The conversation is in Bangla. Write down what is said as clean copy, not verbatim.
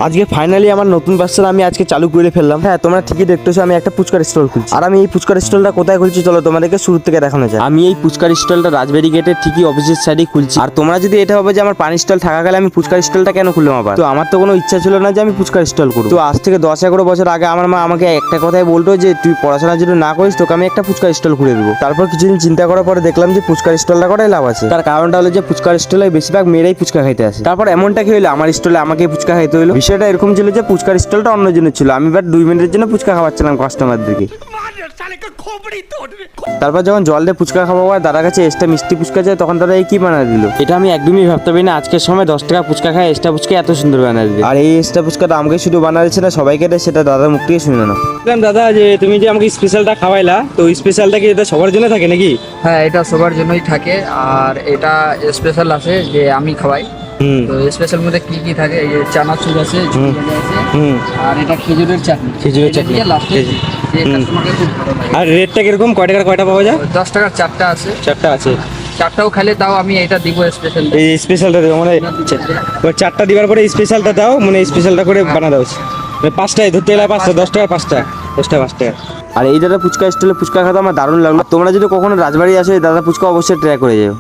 আজকে ফাইনালি আমার নতুন ব্যবসা আমি আজকে চালু করে ফেললাম। হ্যাঁ, তোমরা ঠিকই দেখতেছো, আমি একটা ফুচকার স্টল খুলছি। আর আমি এই ফুচকার স্টলটা কোথায় খুলছি চলো তোমাদেরকে শুরু থেকে দেখানো যায়। আমি এই ফুচকার স্টলটা রাজবাড়ি গেটের ঠিকই অফিসের সাইডে খুলছি। আর তোমরা যদি এটা ভাবে যে আমার পানি স্টল থাকাকালে আমি ফুচকার স্টলটা কেন খুললাম, আবার তো আমার তো কোনো ইচ্ছা ছিল না যে আমি ফুচকার স্টল করবো। তো আজ থেকে 10-11 বছর আগে আমার মা আমাকে একটা কথাই বলতো যে তুই পড়াশোনা যদি না করিস তোকে আমি একটা ফুচকার স্টল খুলে দেবো। তারপর কিছুদিন চিন্তা করার পরে দেখলাম যে ফুচকার স্টলটা করাই লাভ আছে। তার কারণটা হলো যে ফুচকার স্টলে বেশিরভাগ মেয়েরাই ফুচকা খাইতে আসে। তারপর এমনটা কি হলো, আমার স্টলে আমাকে ফুচকা খাইতে হলো। বিষয়টা এরকম ছিল যে ফুচকার স্টলটা অন্য জনের ছিল, আমি বাট 2 মিনিটের জন্য ফুচকা খাওয়াচ্ছিলাম কাস্টমারদেরকে। তারপর যখন জল দিয়ে ফুচকা খাওয়া হয় দাদার কাছে এক্সট্রা মিষ্টি ফুচকা চাই, তখন দাদা এই কি বানা দিল। এটা আমি একদমই ভাবতে পারি না আজকের সময় 10 টাকা ফুচকা খায় এক্সট্রা ফুচকা এত সুন্দর বানা দিবে। আর এই এক্সট্রা ফুচকাটা আমাকে শুধু বানা দিচ্ছে না, সবাইকে দেয়, সেটা দাদার মুখ থেকে শুনে না। দাদা যে তুমি যে আমাকে স্পেশালটা খাওয়াইলা, তো স্পেশালটা কি এটা সবার জন্য থাকে নাকি? হ্যাঁ, এটা সবার জন্যই থাকে। আর এটা স্পেশাল আছে যে আমি খাওয়াই। তো স্পেশাল মধ্যে কি কি থাকে, এই যে চানাচুর আছে, ঝুড়ি আছে, আর এটা খেজুরের চাটনি। খেজুরের চাটনি লাস্টে যে কাস্টমারকে খুব ভালো লাগে। আর রেটটা কিরকম, কয় টাকার কয়টা পাওয়া যায়? 10 টাকার 4টা আছে। 4টা আছে। 4টাও খেলে তাও আমি এটা দিব স্পেশাল। এই স্পেশালটা দেবো মানে 4টা দিবার পরে স্পেশালটা দাও, মানে স্পেশালটা করে বানা দাও। মানে 5টায় ধরতে গেলে 5টা, 10 টাকা 5টা, 10টা 5 টাকা। আর এই দাদা ফুচকা স্টলে ফুচকা খাতে আমার দারুণ লাগলো। তোমরা যদি কখনো রাজবাড়ি আসো এই দাদা ফুচকা অবশ্যই ট্রাই করে যাও।